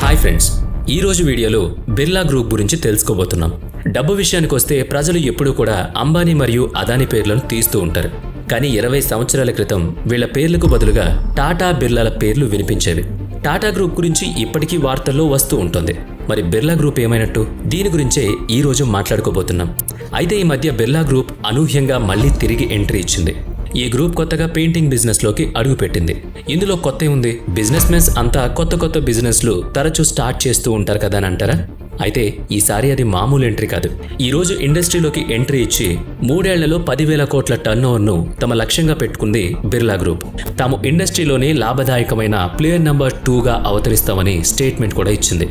Hi friends, ఈరోజు వీడియోలో Birla group గురించి తెలుసుకోబోతున్నాం. డబ్బు విషయానికి వస్తే ప్రజలు ఎప్పుడూ కూడా అంబానీ మరియు అదానీ పేర్లను తీస్తూ ఉంటారు. కానీ 20 సంవత్సరాల క్రితం వీళ్ల పేర్లకు బదులుగా టాటా బిర్లాల పేర్లు వినిపించేవి. టాటా గ్రూప్ గురించి ఇప్పటికీ వార్తల్లో వస్తూ ఉంటుంది. మరి బిర్లా గ్రూప్ ఏమైనట్టు? దీని గురించే ఈరోజు మాట్లాడుకోబోతున్నాం. అయితే ఈ మధ్య బిర్లా గ్రూప్ అనూహ్యంగా మళ్లీ తిరిగి ఎంట్రీ ఇచ్చింది. ఈ గ్రూప్ కొత్తగా పెయింటింగ్ బిజినెస్ లోకి అడుగుపెట్టింది. ఇందులో కొత్త ఉంది. బిజినెస్ మెన్స్ అంతా కొత్త బిజినెస్లు తరచూ స్టార్ట్ చేస్తూ ఉంటారు కదా అని అంటారా? అయితే ఈసారి అది మామూలు ఎంట్రీ కాదు. ఈ రోజు ఇండస్ట్రీలోకి ఎంట్రీ ఇచ్చి 3 ఏళ్లలో 10,000 కోట్ల టర్నోవర్ను తమ లక్ష్యంగా పెట్టుకుంది బిర్లా గ్రూప్. తాము ఇండస్ట్రీలోనే లాభదాయకమైన ప్లేయర్ నెంబర్ 2గా అవతరిస్తామని స్టేట్మెంట్ కూడా ఇచ్చింది.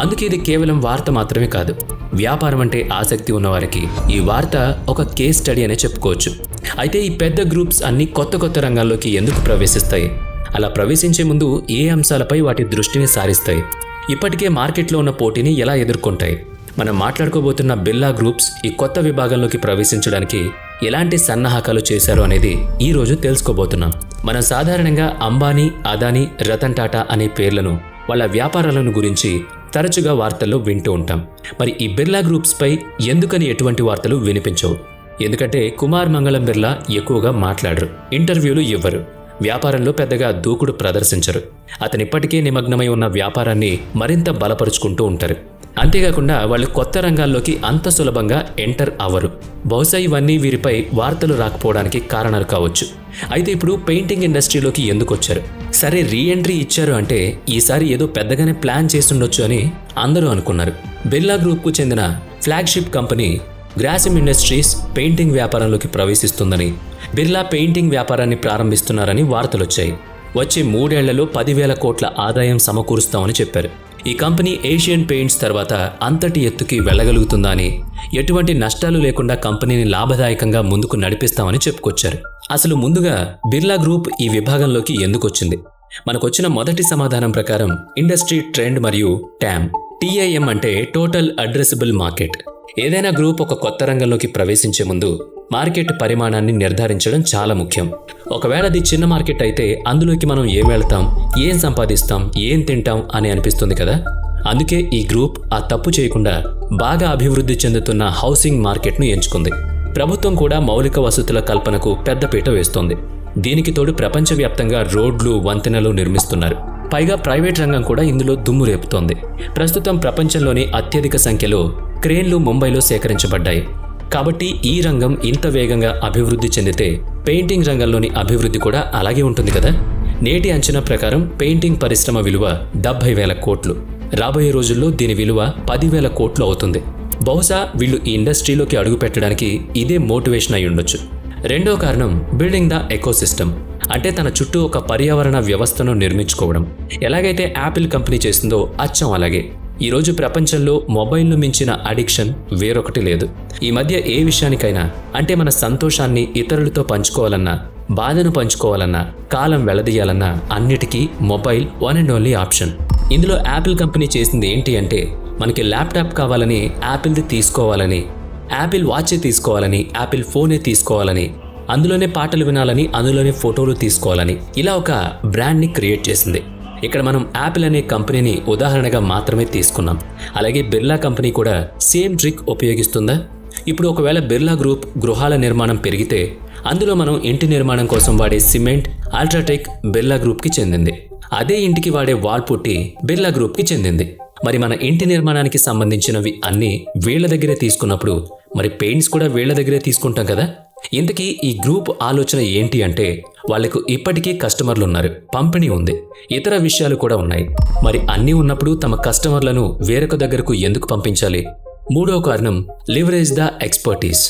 అందుకే ఇది కేవలం వార్త మాత్రమే కాదు. వ్యాపారం అంటే ఆసక్తి ఉన్నవారికి ఈ వార్త ఒక కేస్ స్టడీ అనే చెప్పుకోవచ్చు. అయితే ఈ పెద్ద గ్రూప్స్ అన్ని కొత్త రంగాల్లోకి ఎందుకు ప్రవేశిస్తాయి? అలా ప్రవేశించే ముందు ఏ అంశాలపై వాటి దృష్టిని సారిస్తాయి? ఇప్పటికే మార్కెట్లో ఉన్న పోటీని ఎలా ఎదుర్కొంటాయి? మనం మాట్లాడుకోబోతున్న బిర్లా గ్రూప్స్ ఈ కొత్త విభాగంలోకి ప్రవేశించడానికి ఎలాంటి సన్నాహకాలు చేశారు అనేది ఈ రోజు తెలుసుకోబోతున్నాం. మనం సాధారణంగా అంబానీ, అదానీ, రతన్ టాటా అనే పేర్లను వాళ్ళ వ్యాపారాలను గురించి తరచుగా వార్తల్లో వింటూ ఉంటాం. మరి ఈ బిర్లా గ్రూప్స్ పై ఎందుకని ఎటువంటి వార్తలు వినిపించవు? ఎందుకంటే కుమార్ మంగళం బిర్లా ఎక్కువగా మాట్లాడరు, ఇంటర్వ్యూలు ఇవ్వరు, వ్యాపారంలో పెద్దగా దూకుడు ప్రదర్శించరు. అతనిప్పటికే నిమగ్నమై ఉన్న వ్యాపారాన్ని మరింత బలపరుచుకుంటూ ఉంటారు. అంతేకాకుండా వాళ్ళు కొత్త రంగాల్లోకి అంత సులభంగా ఎంటర్ అవ్వరు. బహుశా ఇవన్నీ వీరిపై వార్తలు రాకపోవడానికి కారణాలు కావచ్చు. అయితే ఇప్పుడు పెయింటింగ్ ఇండస్ట్రీలోకి ఎందుకు వచ్చారు? సరే, రీఎంట్రీ ఇచ్చారు అంటే ఈసారి ఏదో పెద్దగానే ప్లాన్ చేస్తుండొచ్చు అని అందరూ అనుకున్నారు. బిర్లా గ్రూప్కు చెందిన flagship company Grasim Industries painting వ్యాపారంలోకి ప్రవేశిస్తుందని, బిర్లా పెయింటింగ్ వ్యాపారాన్ని ప్రారంభిస్తున్నారని వార్తలొచ్చాయి. వచ్చే 3 ఏళ్లలో 10,000 కోట్ల ఆదాయం సమకూరుస్తామని చెప్పారు. ఈ కంపెనీ ఏషియన్ పెయింట్స్ తర్వాత అంతటి ఎత్తుకి వెళ్ళగలుగుతుందా అని, ఎటువంటి నష్టాలు లేకుండా కంపెనీని లాభదాయకంగా ముందుకు నడిపిస్తామని చెప్పుకొచ్చారు. అసలు ముందుగా బిర్లా గ్రూప్ ఈ విభాగంలోకి ఎందుకొచ్చింది? మనకొచ్చిన మొదటి సమాధానం ప్రకారం ఇండస్ట్రీ ట్రెండ్ మరియు TIM అంటే టోటల్ అడ్రెసబుల్ మార్కెట్. ఏదైనా గ్రూప్ ఒక కొత్త రంగంలోకి ప్రవేశించే ముందు మార్కెట్ పరిమాణాన్ని నిర్ధారించడం చాలా ముఖ్యం. ఒకవేళ అది చిన్న మార్కెట్ అయితే అందులోకి మనం ఏం వెళ్తాం, ఏం సంపాదిస్తాం, ఏం తింటాం అని అనిపిస్తుంది కదా. అందుకే ఈ గ్రూప్ ఆ తప్పు చేయకుండా బాగా అభివృద్ధి చెందుతున్న హౌసింగ్ మార్కెట్ను ఎంచుకుంది. ప్రభుత్వం కూడా మౌలిక వసతుల కల్పనకు పెద్దపీట వేస్తోంది. దీనికి తోడు ప్రపంచవ్యాప్తంగా రోడ్లు, వంతెనలు నిర్మిస్తున్నారు. పైగా ప్రైవేట్ రంగం కూడా ఇందులో దుమ్ము రేపుతోంది. ప్రస్తుతం ప్రపంచంలోని అత్యధిక సంఖ్యలో క్రేన్లు ముంబైలో సేకరించబడ్డాయి. కాబట్టి ఈ రంగం ఇంత వేగంగా అభివృద్ధి చెందితే పెయింటింగ్ రంగంలోని అభివృద్ధి కూడా అలాగే ఉంటుంది కదా. నేటి అంచనా ప్రకారం పెయింటింగ్ పరిశ్రమ విలువ 70,000 కోట్లు. రాబోయే రోజుల్లో దీని విలువ 10,000 కోట్లు అవుతుంది. బహుశా వీళ్ళు ఈ ఇండస్ట్రీలోకి అడుగుపెట్టడానికి ఇదే మోటివేషన్ అయి ఉండొచ్చు. రెండో కారణం బిల్డింగ్ ద ఎకోసిస్టమ్, అంటే తన చుట్టూ ఒక పర్యావరణ వ్యవస్థను నిర్మించుకోవడం. ఎలాగైతే యాపిల్ కంపెనీ చేస్తుందో అచ్చం అలాగే. ఈరోజు ప్రపంచంలో మొబైల్ను మించిన అడిక్షన్ వేరొకటి లేదు. ఈ మధ్య ఏ విషయానికైనా, అంటే మన సంతోషాన్ని ఇతరులతో పంచుకోవాలన్నా, బాధను పంచుకోవాలన్నా, కాలం వెళ్లదీయాలన్నా అన్నిటికీ mobile one and only option. ఇందులో యాపిల్ కంపెనీ చేసింది ఏంటి అంటే, మనకి ల్యాప్టాప్ కావాలని యాపిల్ది తీసుకోవాలని, యాపిల్ వాచే తీసుకోవాలని, యాపిల్ ఫోనే తీసుకోవాలని, అందులోనే పాటలు వినాలని, అందులోనే ఫోటోలు తీసుకోవాలని, ఇలా ఒక బ్రాండ్ని క్రియేట్ చేసింది. ఇక్కడ మనం యాపిల్ అనే కంపెనీని ఉదాహరణగా మాత్రమే తీసుకున్నాం. అలాగే బిర్లా కంపెనీ కూడా సేమ్ ట్రిక్ ఉపయోగిస్తుందా? ఇప్పుడు ఒకవేళ బిర్లా గ్రూప్ గృహాల నిర్మాణం పెరిగితే అందులో మనం ఇంటి నిర్మాణం కోసం వాడే సిమెంట్, అల్ట్రాటెక్ బిర్లా గ్రూప్కి చెందింది. అదే ఇంటికి వాడే వాల్ పుట్టి బిర్లా గ్రూప్కి చెందింది. మరి మన ఇంటి నిర్మాణానికి సంబంధించినవి అన్నీ వీళ్ల దగ్గరే తీసుకున్నప్పుడు మరి పెయింట్స్ కూడా వీళ్ల దగ్గరే తీసుకుంటాం కదా. ఇంతకీ ఈ గ్రూప్ ఆలోచన ఏంటి అంటే, వాళ్లకు ఇప్పటికీ కస్టమర్లు ఉన్నారు, పంపిణీ ఉంది, ఇతర విషయాలు కూడా ఉన్నాయి. మరి అన్నీ ఉన్నప్పుడు తమ కస్టమర్లను వేరొక దగ్గరకు ఎందుకు పంపించాలి? మూడో కారణం లివరేజ్ ద ఎక్స్పర్టీస్.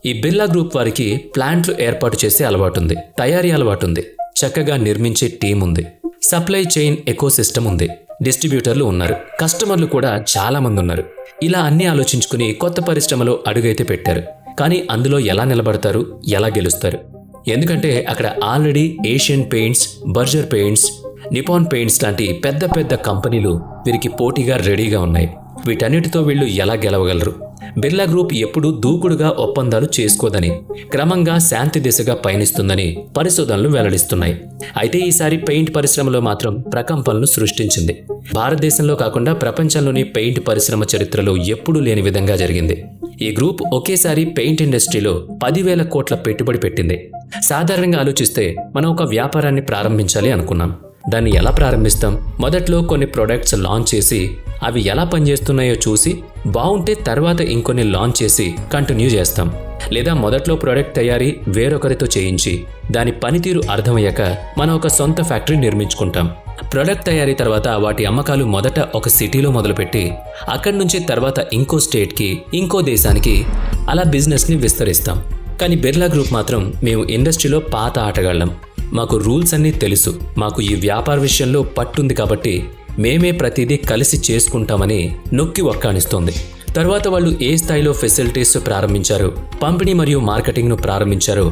ఈ బిర్లా గ్రూప్ వారికి ప్లాంట్లు ఏర్పాటు చేసే అలవాటుంది, తయారీ అలవాటుంది, చక్కగా నిర్మించే టీం ఉంది, సప్లై చైన్ ఎకోసిస్టమ్ ఉంది, డిస్ట్రిబ్యూటర్లు ఉన్నారు, కస్టమర్లు కూడా చాలా మంది ఉన్నారు. ఇలా అన్నీ ఆలోచించుకుని కొత్త పరిశ్రమలో అడుగైతే పెట్టారు. కానీ అందులో ఎలా నిలబడతారు, ఎలా గెలుస్తారు? ఎందుకంటే అక్కడ already Asian paints, Berger paints, Nippon paints లాంటి పెద్ద కంపెనీలు వీరికి పోటీగా రెడీగా ఉన్నాయి. వీటన్నిటితో వీళ్ళు ఎలా గెలవగలరు? బిర్లా గ్రూప్ ఎప్పుడూ దూకుడుగా ఒప్పందాలు చేసుకోదని, క్రమంగా శాంతి దిశగా పయనిస్తుందని పరిశోధనలు వెల్లడిస్తున్నాయి. అయితే ఈసారి పెయింట్ పరిశ్రమలో మాత్రం ప్రకంపనలు సృష్టించింది. భారతదేశంలో కాకుండా ప్రపంచంలోని పెయింట్ పరిశ్రమ చరిత్రలో ఎప్పుడూ లేని విధంగా జరిగింది. ఈ గ్రూప్ ఒకేసారి పెయింట్ ఇండస్ట్రీలో 10,000 కోట్ల పెట్టుబడి పెట్టింది. సాధారణంగా ఆలోచిస్తే మనం ఒక వ్యాపారాన్ని ప్రారంభించాలి అనుకున్నాం. దాన్ని ఎలా ప్రారంభిస్తాం? మొదట్లో కొన్ని ప్రొడక్ట్స్ లాంచ్ చేసి అవి ఎలా పనిచేస్తున్నాయో చూసి బాగుంటే తర్వాత ఇంకొన్ని లాంచ్ చేసి కంటిన్యూ చేస్తాం. లేదా మొదట్లో ప్రొడక్ట్ తయారీ వేరొకరితో చేయించి దాని పనితీరు అర్థమయ్యాక మనం ఒక సొంత ఫ్యాక్టరీ నిర్మించుకుంటాం. ప్రొడక్ట్ తయారీ తర్వాత వాటి అమ్మకాలు మొదట ఒక సిటీలో మొదలుపెట్టి అక్కడి నుంచి తర్వాత ఇంకో స్టేట్కి, ఇంకో దేశానికి అలా బిజినెస్ని విస్తరిస్తాం. కానీ బిర్లా గ్రూప్ మాత్రం మేము ఇండస్ట్రీలో పాత ఆటగాళ్ళం, మాకు రూల్స్ అన్నీ తెలుసు, మాకు ఈ వ్యాపార విషయంలో పట్టుంది కాబట్టి మేమే ప్రతిదీ కలిసి చేసుకుంటామని నొక్కి ఒక్కాణిస్తోంది. తర్వాత వాళ్ళు ఏ స్థాయిలో ఫెసిలిటీస్ ప్రారంభించారో, పంపిణీ మరియు మార్కెటింగ్ను ప్రారంభించారో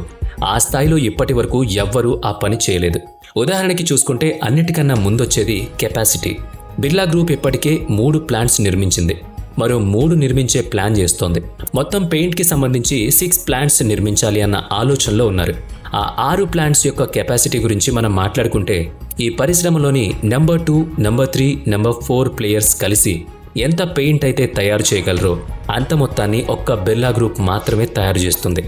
ఆ స్థాయిలో ఇప్పటి వరకు ఎవ్వరూ ఆ పని చేయలేదు. ఉదాహరణకి చూసుకుంటే అన్నిటికన్నా ముందొచ్చేది కెపాసిటీ. బిర్లా గ్రూప్ ఇప్పటికే 3 ప్లాంట్స్ నిర్మించింది, మరో 3 నిర్మించే ప్లాన్ చేస్తోంది. మొత్తం పెయింట్కి సంబంధించి 6 ప్లాంట్స్ నిర్మించాలి అన్న ఆలోచనలో ఉన్నారు. ఆ 6 ప్లాంట్స్ యొక్క కెపాసిటీ గురించి మనం మాట్లాడుకుంటే ఈ పరిశ్రమలోని నెంబర్ 2, నెంబర్ 3, నెంబర్ 4 ప్లేయర్స్ కలిసి ఎంత పెయింట్ అయితే తయారు చేయగలరో అంత మొత్తాన్ని ఒక్క బిర్లా గ్రూప్ మాత్రమే తయారు చేస్తుంది.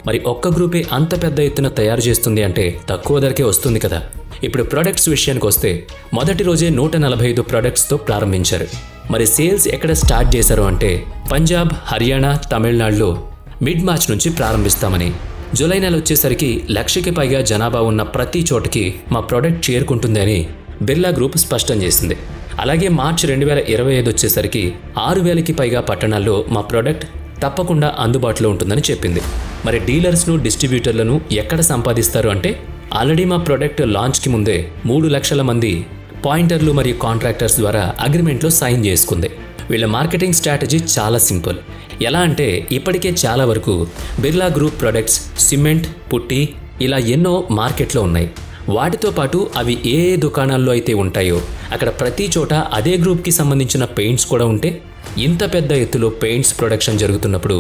మరి ఒక్క గ్రూపే అంత పెద్ద ఎత్తున తయారు చేస్తుంది అంటే తక్కువ ధరకే వస్తుంది కదా. ఇప్పుడు ప్రొడక్ట్స్ విషయానికి వస్తే మొదటి రోజే 145 ప్రొడక్ట్స్తో ప్రారంభించారు. మరి సేల్స్ ఎక్కడ స్టార్ట్ చేశారు అంటే పంజాబ్, హర్యానా, తమిళనాడులో మిడ్ మార్చ్ నుంచి ప్రారంభిస్తామని, జూలై నెల వచ్చేసరికి 1,00,000కి పైగా జనాభా ఉన్న ప్రతి చోటకి మా ప్రోడక్ట్ చేరుకుంటుంది అని బిర్లా గ్రూప్ స్పష్టం చేసింది. అలాగే మార్చి 2025 వచ్చేసరికి 6,000కి పైగా పట్టణాల్లో మా ప్రోడక్ట్ తప్పకుండా అందుబాటులో ఉంటుందని చెప్పింది. మరి డీలర్స్ను, డిస్ట్రిబ్యూటర్లను ఎక్కడ సంపాదిస్తారు అంటే ఆల్రెడీ మా ప్రోడక్ట్ లాంచ్కి ముందే 3 లక్షల మంది పాయింటర్లు మరియు కాంట్రాక్టర్స్ ద్వారా అగ్రిమెంట్లో సైన్ చేసుకుంది. వీళ్ళ మార్కెటింగ్ స్ట్రాటజీ చాలా సింపుల్. ఎలా అంటే ఇప్పటికే చాలా వరకు బిర్లా గ్రూప్ ప్రొడక్ట్స్ సిమెంట్, పుట్టి ఇలా ఎన్నో మార్కెట్లో ఉన్నాయి. వాటితో పాటు అవి ఏ దుకాణాల్లో అయితే ఉంటాయో అక్కడ ప్రతి చోట అదే గ్రూప్కి సంబంధించిన పెయింట్స్ కూడా ఉంటే ఇంత పెద్ద ఎత్తులో పెయింట్స్ ప్రొడక్షన్ జరుగుతున్నప్పుడు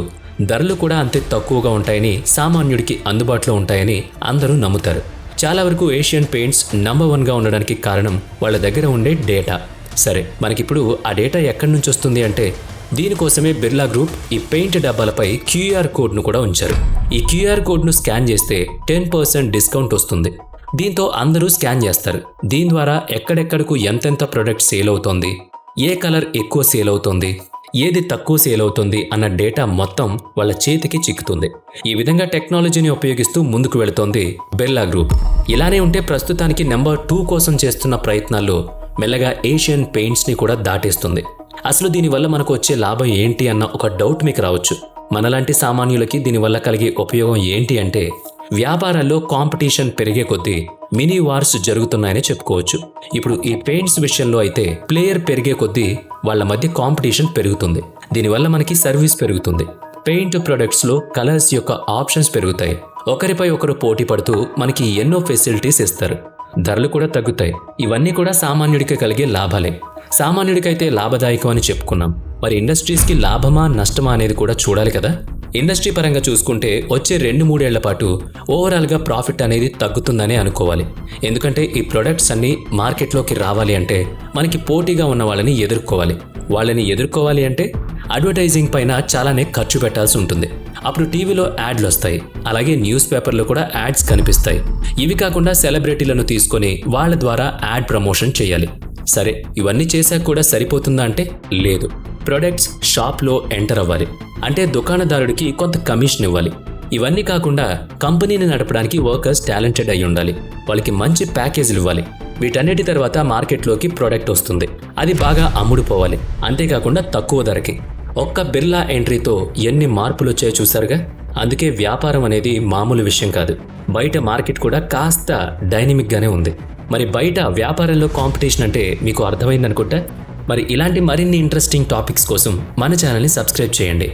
ధరలు కూడా అంతే తక్కువగా ఉంటాయని, సామాన్యుడికి అందుబాటులో ఉంటాయని అందరూ నమ్ముతారు. చాలా వరకు ఏషియన్ పెయింట్స్ నంబర్ 1గా ఉండడానికి కారణం వాళ్ళ దగ్గర ఉండే డేటా. సరే, మనకిప్పుడు ఆ డేటా ఎక్కడి నుంచి వస్తుంది అంటే దీనికోసమే బిర్లా గ్రూప్ ఈ పెయింట్ డబ్బాలపై QR కోడ్ను కూడా ఉంచారు. ఈ QR కోడ్ను స్కాన్ చేస్తే 10% డిస్కౌంట్ వస్తుంది. దీంతో అందరూ స్కాన్ చేస్తారు. దీని ద్వారా ఎక్కడెక్కడకు ఎంతెంత ప్రొడక్ట్ సేల్ అవుతోంది, ఏ కలర్ ఎక్కువ సేల్ అవుతోంది, ఏది తక్కువ సేల్ అవుతుంది అన్న డేటా మొత్తం వాళ్ళ చేతికి చిక్కుతుంది. ఈ విధంగా టెక్నాలజీని ఉపయోగిస్తూ ముందుకు వెళుతోంది బిర్లా గ్రూప్. ఇలానే ఉంటే ప్రస్తుతానికి నెంబర్ 2 కోసం చేస్తున్న ప్రయత్నాల్లో మెల్లగా ఏషియన్ పెయింట్స్ని కూడా దాటేస్తుంది. అసలు దీనివల్ల మనకు వచ్చే లాభం ఏంటి అన్న ఒక డౌట్ మీకు రావచ్చు. మనలాంటి సామాన్యులకి దీనివల్ల కలిగే ఉపయోగం ఏంటి అంటే వ్యాపారాల్లో కాంపిటీషన్ పెరిగే కొద్దీ మినీ వార్స్ జరుగుతున్నాయని చెప్పుకోవచ్చు. ఇప్పుడు ఈ పెయింట్స్ విషయంలో అయితే ప్లేయర్ పెరిగే కొద్దీ వాళ్ళ మధ్య కాంపిటీషన్ పెరుగుతుంది. దీనివల్ల మనకి సర్వీస్ పెరుగుతుంది. పెయింట్ ప్రొడక్ట్స్లో కలర్స్ యొక్క ఆప్షన్స్ పెరుగుతాయి. ఒకరిపై ఒకరు పోటీ పడుతూ మనకి ఎన్నో ఫెసిలిటీస్ ఇస్తారు. ధరలు కూడా తగ్గుతాయి. ఇవన్నీ కూడా సామాన్యుడికి కలిగే లాభాలే. సామాన్యుడికైతే లాభదాయకం అని చెప్పుకున్నాం. మరి ఇండస్ట్రీస్కి లాభమా నష్టమా అనేది కూడా చూడాలి కదా. ఇండస్ట్రీ పరంగా చూసుకుంటే వచ్చే 2-3 ఏళ్ల పాటు ఓవరాల్గా ప్రాఫిట్ అనేది తగ్గుతుందనే అనుకోవాలి. ఎందుకంటే ఈ ప్రొడక్ట్స్ అన్నీ మార్కెట్లోకి రావాలి అంటే మనకి పోటీగా ఉన్న వాళ్ళని ఎదుర్కోవాలి. వాళ్ళని ఎదుర్కోవాలి అంటే అడ్వర్టైజింగ్ పైన చాలానే ఖర్చు పెట్టాల్సి ఉంటుంది. అప్పుడు టీవీలో యాడ్లు వస్తాయి, అలాగే న్యూస్ పేపర్లో కూడా యాడ్స్ కనిపిస్తాయి. ఇవి కాకుండా సెలబ్రిటీలను తీసుకొని వాళ్ళ ద్వారా యాడ్ ప్రమోషన్ చేయాలి. సరే, ఇవన్నీ చేశాక కూడా సరిపోతుందా అంటే లేదు. ప్రొడక్ట్స్ షాప్లో ఎంటర్ అవ్వాలి అంటే దుకాణదారుడికి కొంత కమిషన్ ఇవ్వాలి. ఇవన్నీ కాకుండా కంపెనీని నడపడానికి వర్కర్స్ టాలెంటెడ్ అయి ఉండాలి. వాళ్ళకి మంచి ప్యాకేజీలు ఇవ్వాలి. వీటన్నిటి తర్వాత మార్కెట్లోకి ప్రోడక్ట్ వస్తుంది. అది బాగా అమ్ముడుపోవాలి. అంతేకాకుండా తక్కువ ధరకి. ఒక్క బిర్లా ఎంట్రీతో ఎన్ని మార్పులు వచ్చాయో చూసారుగా. అందుకే వ్యాపారం అనేది మామూలు విషయం కాదు. బయట మార్కెట్ కూడా కాస్త డైనమిక్గానే ఉంది. మరి బయట వ్యాపారంలో కాంపిటీషన్ అంటే మీకు అర్థమైందనుకుంటా. మరి ఇలాంటి మరిన్ని ఇంట్రెస్టింగ్ టాపిక్స్ కోసం మన ఛానల్ని సబ్స్క్రైబ్ చేయండి.